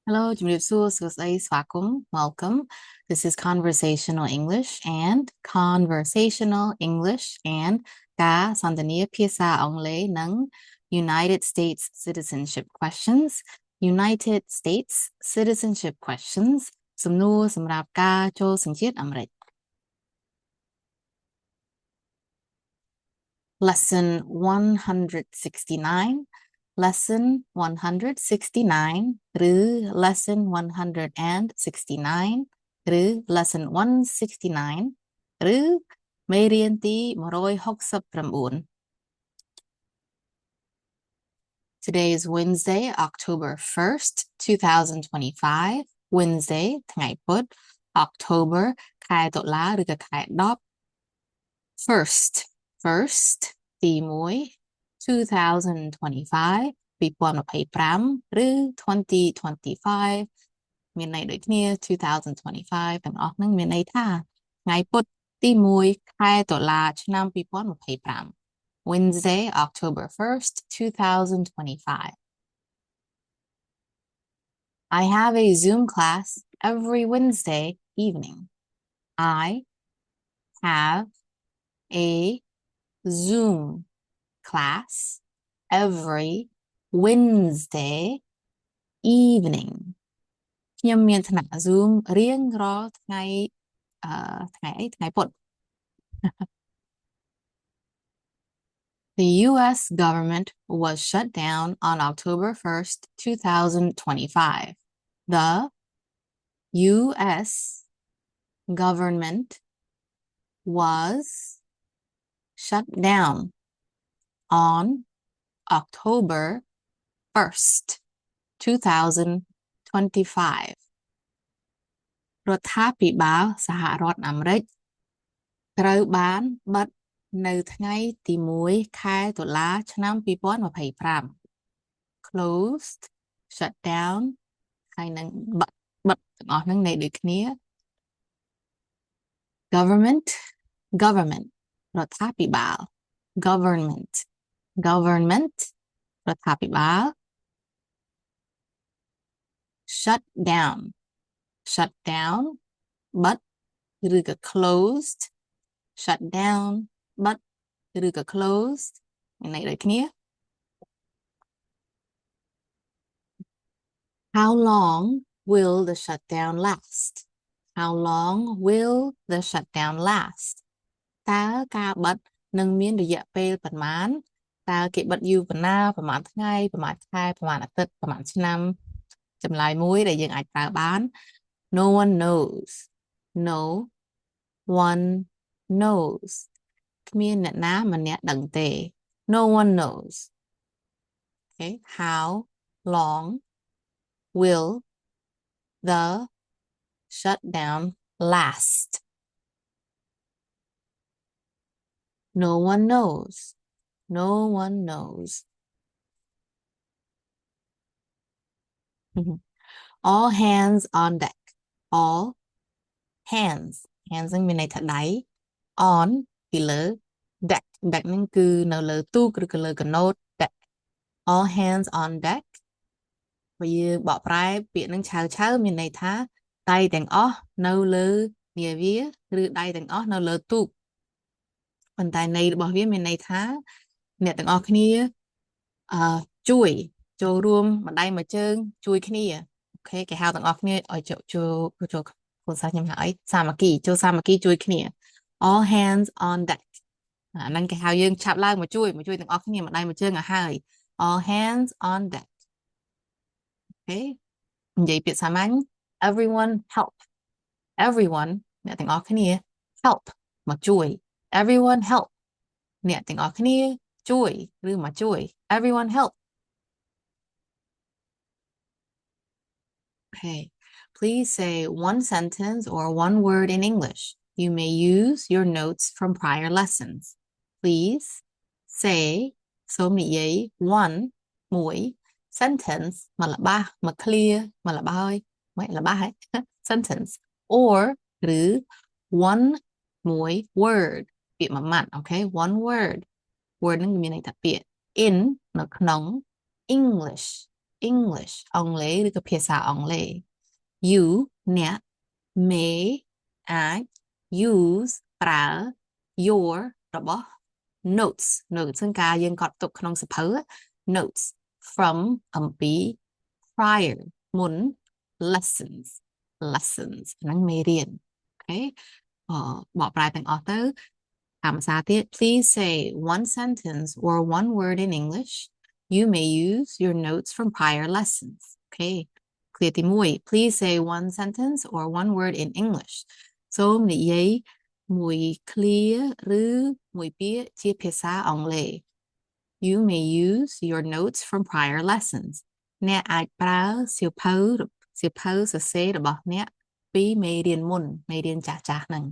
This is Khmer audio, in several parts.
Hello, ជំរាបសួរ សួស្តី ស្វាគមន៍ Welcome. This is Conversational English and Conversational English and ការសន្ទនាភាសាអង់គ្លេសនិង United States Citizenship Questions. United States Citizenship Questions សំណួរសម្រាប់ការចូលសញ្ជាតិអាមេរិក Lesson 169 Lesson 169 ឬ Lesson 169 ឬ Lesson 169 ឬមេរៀនទី169 Today is Wednesday, October 1st, 2025. Wednesday ថ្ងៃពុធ October ខែតុលាឬក៏ខែ10 First ទី1 2025 2025 ឬ 2025 មានន័យដូចគ្នា 2025 ទាំងអស់ហ្នឹងមានន័យថាថ្ងៃពុធទី1ខែតុលាឆ្នាំ2025 Wednesday, October 1st, 2025. I have a Zoom class every Wednesday evening. I have a Zoom class every Wednesday evening. ខ្ញុំមានថ្នាក់ Zoom រៀងរាល់ថ្ងៃថ្ងៃពុធ The U.S. government was shut down on October 1st, 2025. The U.S. government was shut down on October 1st, 2025. រដ្ឋាភិបាលសហរដ្ឋអាមេរិកត្រូវបានបិទនៅថ្ងៃទី1ខែតុលាឆ្នាំ2025 Closed, shut down ហើយនឹងបិទទាំងអស់ហ្នឹងន័យដូចគ្នា Government រដ្ឋាភិបាល Government រដ្ឋាភិបាល Shut down បិទឬក៏ closed shut down បិទឬក៏ closed មានន័យដូចគ្នា How long will the shutdown last? How long will the shutdown last? តើការបិទនឹងមានរយៈពេលប៉ុន្មានតើគេបិទយូរប៉ុណ្ណាប្រហែលថ្ងៃប្រហែលខែប្រហែលអាទិត្យប្រហែលឆ្នាំចម្លើយមួយដែលយើងអាចប្រើបាន No one knows. No one knows. គ្មានអ្នកណាម្នាក់ដឹងទេ No one knows. Okay, how long will the shutdown last? No one knows. No one knows. All hands on deck. All hands នឹងមានន័យថាដៃ on ពីលើ deck ហ្នឹងគឺនៅលើទូកឬក៏លើកណូត deck all hands on deck បើយើងបកប្រែពាក្យហ្នឹងឆៅមានន័យថាដៃទាំងអស់នៅលើនាវាឬដៃទាំងអស់នៅលើទូកប៉ុន្តែន័យរបស់វាមានន័យថាអ្នកទាំងអស់គ្នាជួយចូលរួមម្ដាយមួយជើងជួយគ្នាអូខេគេហៅទាំងអស់គ្នាឲ្យចូលភាសាខ្ញុំហៅអីសាមគ្គីចូលសាមគ្គីជួយគ្នា all hands on deck អាហ្នឹងគេហៅយើងឆាប់ឡើងមកជួយទាំងអស់គ្នាម្ដាយមួយជើងឲ្យហើយ all hands on deck អូខេនិយាយពាក្យសាមញ្ញ everyone help everyone អ្នកទាំងអស់គ្នា help មកជួយ everyone help អ្នកទាំងអស់គ្នាជួយឬមកជួយ everyone help Okay, please say one sentence or one word in English. You may use your notes from prior lessons. Please say soនិយាយ one មួយ sentence មកល្បះមក clear មកល្បហើយមកល្បះហ៎ sentence or ឬ one មួយ word ពាក្យមួយម៉ាត់ okay one word នឹងមានន័យថាពាក្យ in នៅក្នុង English English អង់គ្លេសឬក៏ភាសាអង់គ្លេស you អ្នក may អាច use ប្រើ your របស់ notes ซึ่ងការយើងកត់ទុកក្នុងសៀវភៅ notes from អំពី prior មុន lessons ហ្នឹងមេរៀនអូខេបកប្រែទាំងអស់ទៅតាមភាសាទៀត please say one sentence or one word in English you may use your notes from prior lessons អូខេឃ្លាទី1 please say one sentence or one word in English សូមនិយាយមួយឃ្លាឬមួយពាក្យជាភាសាអង់គ្លេស you may use your notes from prior lessons អ្នកអាចប្រើសៀវភៅសរសេររបស់អ្នកពីមេរៀនមុនមេរៀនចាស់ហ្នឹង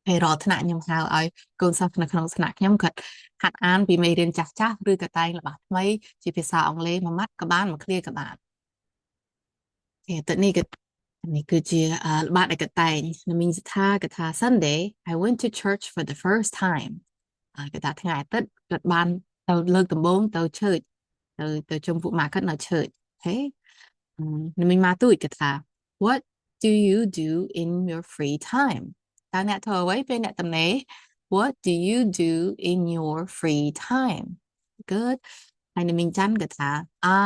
ហើយរាល់ថ្នាក់ខ្ញុំហៅឲ្យកូនសិស្សនៅក្នុងថ្នាក់ខ្ញុំគាត់ហាត់អានពីមេរៀនចាស់ឬក៏តែងល្បះថ្មីជាភាសាអង់គ្លេសមួយម៉ាត់ក៏បានមួយឃ្លាក៏បាននេះគឺជាល្បះដែលគាត់តែងមានថាគាត់ថា Sunday I went to church for the first time គាត់ថាថ្ងៃអាទិត្យគាត់បានទៅលើកដំបូងទៅ church ទៅជុំពួកម៉ាក់គាត់នៅ church ហេមានមកទូចគាត់ថា What do you do in your free time តើអ្នកធ្វើអ្វីពេលអ្នកទំនេរ What do you do in your free time Good ហើយនៅមានច័ន្ទគាត់ថា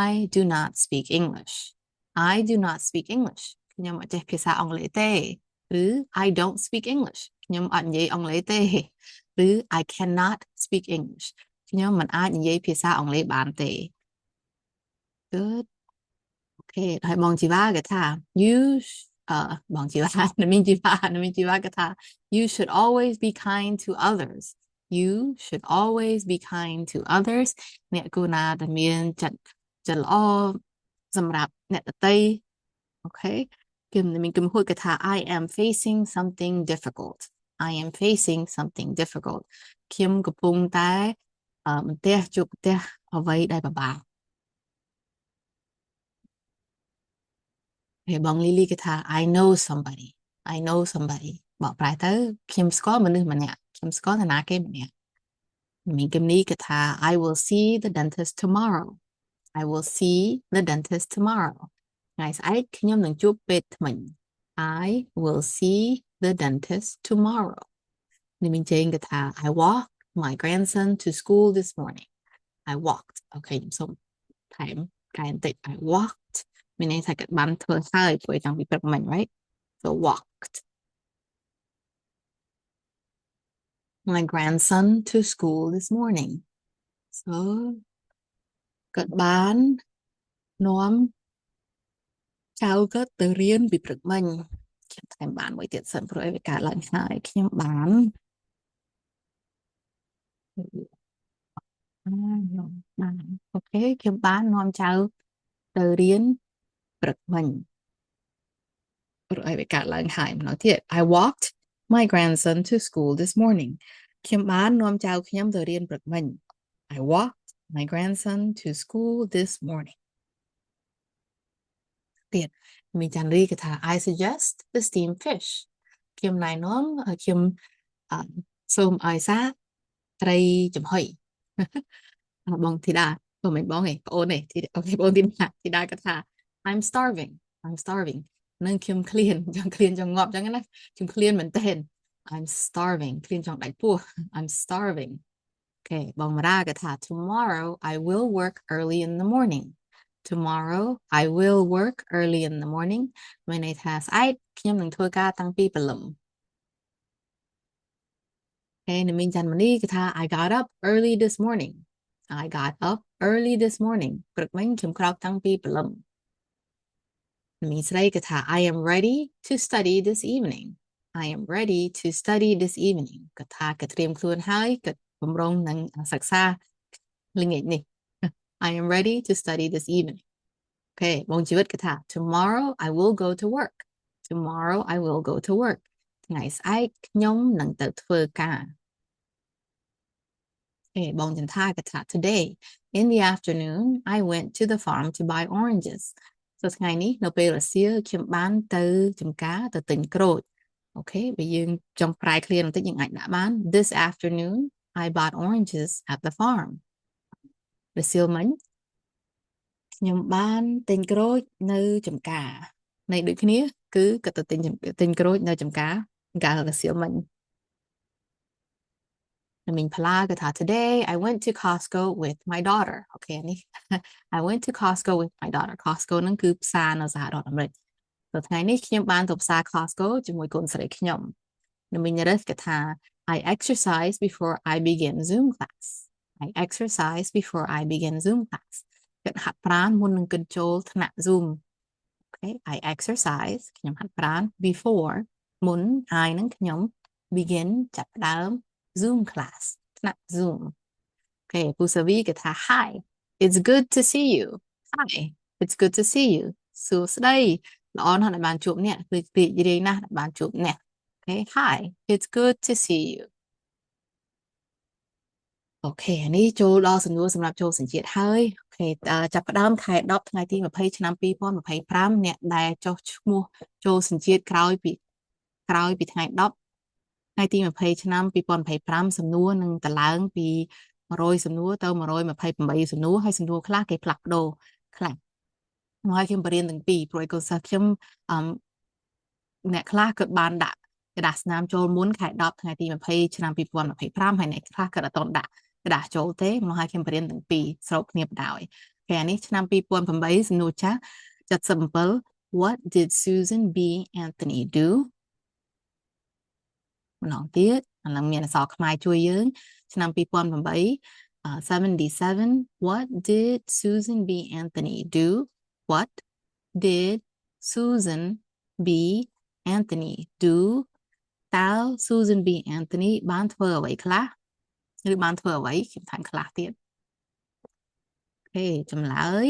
I do not speak English I do not speak English ខ្ញុំអត់ចេះភាសាអង់គ្លេសទេឬ I don't speak English ខ្ញុំអត់និយាយអង់គ្លេសទេឬ I cannot speak English ខ្ញុំមិនអាចនិយាយភាសាអង់គ្លេសបានទេ Good អូខេហើយបងជីវ៉ាគាត់ថា បងជីវ៉ានៅមានជីវ៉ាគាត់ថា you should always be kind to others you should always be kind to others អ្នកគួរណាតែមានចិត្តល្អសម្រាប់អ្នកដទៃអូខេគឺមានកំហុសគាត់ថា I am facing something difficult I am facing something difficult ខ្ញុំកំពុងតែជួបប្រទះអ្វីដែលពិបាកហើយបងលីលីគាត់ថា I know somebody បកប្រែទៅខ្ញុំស្គាល់មនុស្សម្នាក់ខ្ញុំស្គាល់នរណាគេម្នាក់មានគំនីគាត់ថា I will see the dentist tomorrow I will see the dentist tomorrow ថ្ងៃស្អែកខ្ញុំនឹងជួបពេទ្យថ្មិញ I will see the dentist tomorrow មានចេងគាត់ថា I walked my grandson to school this morning I walked អូខេខ្ញុំសូមថែមកែបន្តិច I walked មានន័យថាគាត់បានធ្វើហើយព្រោះតាំងពីព្រឹកមិញ right so walked my grandson to school this morning so គាត់បាននាំចៅគាត់ទៅរៀនពីព្រឹកមិញខ្ញុំថែមបានមួយទៀតសិនព្រោះឲ្យវាកើតឡើងហើយខ្ញុំបានអូខេខ្ញុំបាននាំចៅទៅរៀនព្រឹកមិញព្រោះឲ្យវាកើតឡើងហើយម្ដងទៀត I walked my grandson to school this morning ខ្ញុំបាននាំចៅខ្ញុំទៅរៀនព្រឹកមិញ I walked my grandson to school this morning ទៀតមានចាន់រីគេថា I suggest the steamed fish ខ្ញុំណែនាំខ្ញុំសូមឲ្យសាត្រីចំហុយបងធីតាមិនបងទេប្អូនទេអូខេបងធីតាគាត់ថា I'm starving នឹងខ្ញុំឃ្លានចង់ងាប់អញ្ចឹងណាខ្ញុំឃ្លានមែនទែន I'm starving ឃ្លានចង់ដាច់ពោះ I'm starving អូខេបងមារ៉ាគាត់ថា tomorrow I will work early in the morning tomorrow I will work early in the morning មានន័យថាស្អែកខ្ញុំនឹងធ្វើការតាំងពីព្រលឹមហើយនៅមានចាន់ម៉ានីគេថា I got up early this morning ព្រឹកមិញខ្ញុំក្រោកតាំងពីព្រលឹមមានស្រីគេថា I am ready to study this evening គាត់ថាគាត់ត្រៀមខ្លួនហើយគាត់បំរុងនឹងសិក្សាល្ងាចនេះ I am ready to study this evening អូខេបងជីវិតគេថា tomorrow I will go to work ថ្ងៃស្អែកខ្ញុំនឹងទៅធ្វើការបងចន្ទថាគេថា today in the afternoon I went to the farm to buy oranges ថ្ងៃនេះនៅពេលរសៀលខ្ញុំបានទៅចំការទៅទិញក្រូចអូខេបើយើងចង់ប្រែ clear បន្តិចយើងអាចដាក់បាន this afternoon I bought oranges at the farm រសៀលមិញ ខ្ញុំបានទិញក្រូចនៅចំការនៃដូចគ្នាគឺក៏ទៅទិញក្រូចនៅចំការកាលរសៀលមិញមិញផ្លាគឺថា today I went to Costco with my daughter អូខេនេះ I went to Costco with my daughter Costco ហ្នឹងគឺផ្សារនៅសហរដ្ឋអាមេរិកទៅថ្ងៃនេះខ្ញុំបានទៅផ្សារ Costco ជាមួយកូនស្រីខ្ញុំមិញរឹសគឺថា I exercise before I begin Zoom class I exercise before I begin Zoom class គិតហាត់ប្រាណមុននឹងគិតចូលថ្នាក់ Zoom Okay I exercise ខ្ញុំហាត់ប្រាណ before មុន I នឹងខ្ញុំ begin ចាប់ផ្ដើម Zoom class ថ្នាក់ Zoom Okay ពូសាវីគេថា Hi it's good to see you Hi it's good to see you សួស្ដីល្អណាស់ដែលបានជួបអ្នកគឺរីករាយណាស់ដែលបានជួបអ្នក Okay Hi it's good to see you អូខេនេះចូលដល់សំណួរសម្រាប់ចូលសញ្ជាតិហើយអូខេចាប់ផ្ដើមខែ10ថ្ងៃទី20ឆ្នាំ2025អ្នកដែលចុះឈ្មោះចូលសញ្ជាតិក្រោយពីថ្ងៃ10ថ្ងៃទី20ឆ្នាំ2025សំណួរនឹងតឡើងពី100សំណួរទៅ128សំណួរហើយសំណួរខ្លះគេផ្លាស់ប្ដូរខ្លះមកឲ្យខ្ញុំបរៀនទាំងពីរព្រោះឯកសិស្សខ្ញុំអ្នកខ្លះក៏បានដាក់กระดาษស្នាមចូលមុនខែ10ថ្ងៃទី20ឆ្នាំ2025ហើយអ្នកខ្លះក៏អត់ទាន់ដាក់กระดาษចូលទេមកឲ្យខ្ញុំបរៀនទាំងពីរស្របគ្នាបដ ாய் គេអានេះឆ្នាំ2008សំណួរចាស់77 What did Susan B Anthony do ម្ដងទៀតអានឹងមានអក្សរខ្មែរជួយយើងឆ្នាំ2008 77 What did Susan B Anthony do What did Susan B Anthony do តើ Susan B Anthony បានធ្វើអ្វីខ្លះឬបានធ្វើអ្វីខ្ញុំថែមខ្លះទៀតអូខេចម្លើយ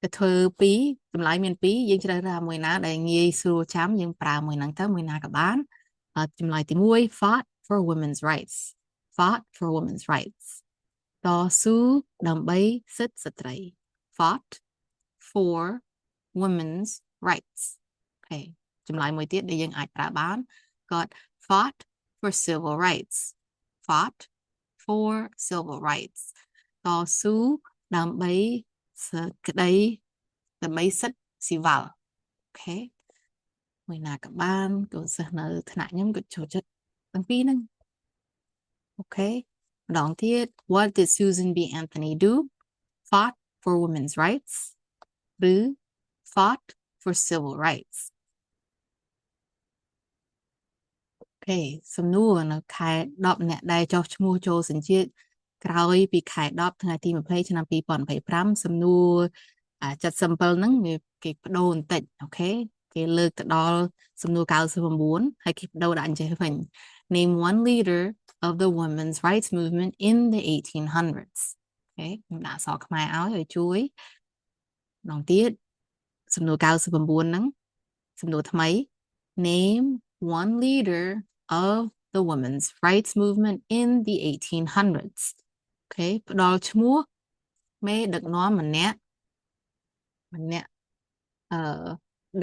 ទៅធ្វើ2ចម្លើយមាន2យើងជ្រើសរើសមួយណាដែលងាយស្រួលចាំយើងប្រើមួយហ្នឹងទៅមួយណាក៏បានចម្លើយទី1 fought for women's rights fought for women's rights តស៊ូដើម្បីសិទ្ធិស្ត្រី fought for women's rights អូខេចម្លើយមួយទៀតដែលយើងអាចប្រើបានគាត់ fought for civil rights fought for civil rights តស៊ូដើម្បីក្តីដើម្បីសិទ្ធិស៊ីវិលអូខេមួយណាក៏បានកូនសិស្សនៅថ្នាក់ខ្ញុំក៏ចូលចិត្តទាំងពីរហ្នឹងអូខេម្ដងទៀត What did Susan B Anthony do fought for women's rights ឬ fought for civil rights អូខេសំណួរនៅខែ10អ្នកដែលចុះឈ្មោះចូលសញ្ជាតិក្រោយពីខែ10ថ្ងៃទី20ឆ្នាំ2025សំណួរ77ហ្នឹងគេបដូរបន្តិចអូខេគេលើកទៅដល់សំណួរ99ហើយគេបដូរដាក់អញ្ចេះវិញ Name one leader of the women's rights movement in the 1800s អូខេខ្ញុំដាក់អក្សរខ្មែរឲ្យជួយម្ដងទៀតសំណួរ99ហ្នឹងសំណួរថ្មី Name one leader of the women's rights movement in the 1800s អូខេផ្ដល់ឈ្មោះមេដឹកនាំម្នាក់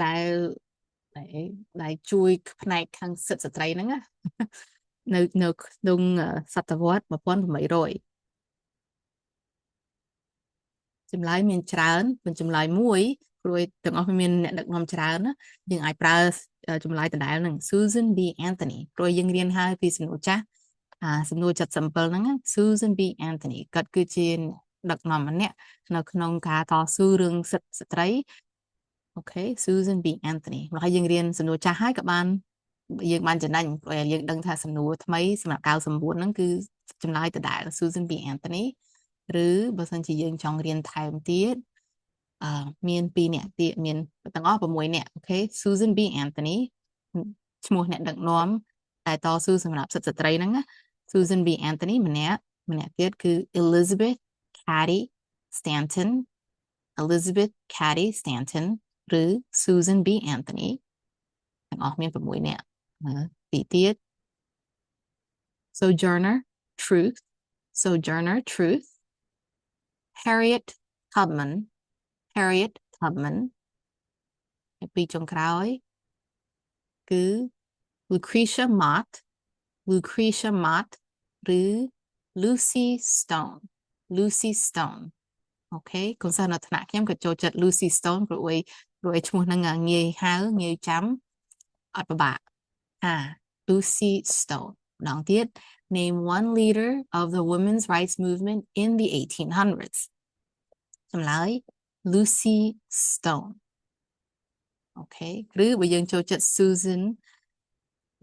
ដែលជួយផ្នែកខាងសិទ្ធិស្ត្រីហ្នឹងណានៅក្នុងសតវត្ស1800ចម្លើយមានច្រើនប៉ុន្តែចម្លើយមួយព្រោះទាំងអស់មានអ្នកដឹកនាំច្រើនណាយើងអាចប្រើចម្លើយដដែលហ្នឹង Susan B Anthony ព្រោះយើងរៀនហើយពីសំណួរចាស់សំណួរ77ហ្នឹង Susan B Anthony គាត់គឺជាដឹកនាំម្នាក់នៅក្នុងការតស៊ូរឿងសិទ្ធិស្ត្រីអូខេ Susan B Anthony មកហើយយើងរៀនសំណួរចាស់ហើយក៏បានយើងបានចំណេញព្រោះយើងដឹងថាសំណួរថ្មីសម្រាប់99ហ្នឹងគឺចម្លើយដដែល Susan B Anthony ឬបើសិនជាយើងចង់រៀនថែមទៀតមាន2នាក់ទៀតមានទាំងអស់6នាក់អូខេ Susan B Anthony ឈ្មោះអ្នកដឹកនាំតែតស៊ូសម្រាប់សិទ្ធិស្ត្រីហ្នឹងណា Susan B Anthony ម្នាក់ទៀតគឺ Elizabeth Cady Stanton Elizabeth Cady Stanton ឬ Susan B Anthony ទាំងអស់មាន6នាក់ពីរទៀត Sojourner Truth Harriet Tubman ពីចុងក្រោយគឺ Lucretia Mott ឬ Lucy Stone អូខេកូនសិស្សនៅថ្នាក់ខ្ញុំក៏ចូលចិត្ត Lucy Stone ព្រោះឯឈ្មោះហ្នឹងងាយហៅងាយចាំអត់ពិបាកLucy Stone ម្ដងទៀត Name one leader of the women's rights movement in the 1800s ចម្លើយ Lucy Stone អូខេឬបើយើងចូលចិត្ត Susan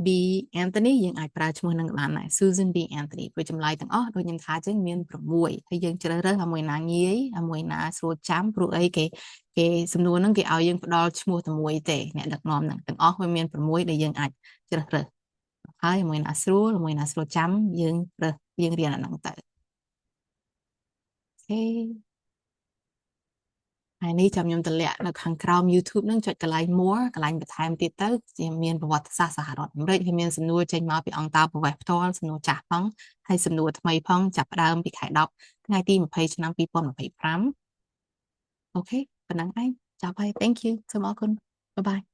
B Anthony យើងអាចប្រើឈ្មោះនឹងបានដែរ Susan B Anthony ព្រោះចម្លើយទាំងអស់ដូចខ្ញុំថាអញ្ចឹងមាន6ហើយយើងជ្រើសរើសឲ្យមួយណាងាយឲ្យមួយណាស្រួលចាំព្រោះអីគេសំណួរហ្នឹងគេឲ្យយើងផ្ដល់ឈ្មោះតែមួយទេអ្នកដឹកនាំហ្នឹងទាំងអស់វាមាន6ដែលយើងអាចជ្រើសរើសហើយមួយណាស្រួលមួយណាស្រួលចាំយើងរើសយើងរៀនអាហ្នឹងទៅអូខេហើយនេះចាំខ្ញុំតម្លាក់នៅខាងក្រោម YouTube ហ្នឹងចុចកន្លែង more កន្លែងបន្ថែមទៀតទៅជាមានប្រវត្តិសាស្ត្រសហរដ្ឋអាមេរិកហើយមានសំណួរចេញមកពីអង្គការប្រវេសន៍ផ្ទាល់សំណួរចាស់ផងហើយសំណួរថ្មីផងចាប់ផ្ដើមពីខែ10ថ្ងៃទី20ឆ្នាំ2025អូខេប៉ុណ្ណឹងឯងចប់ហើយ Thank you សូមអរគុណ Bye bye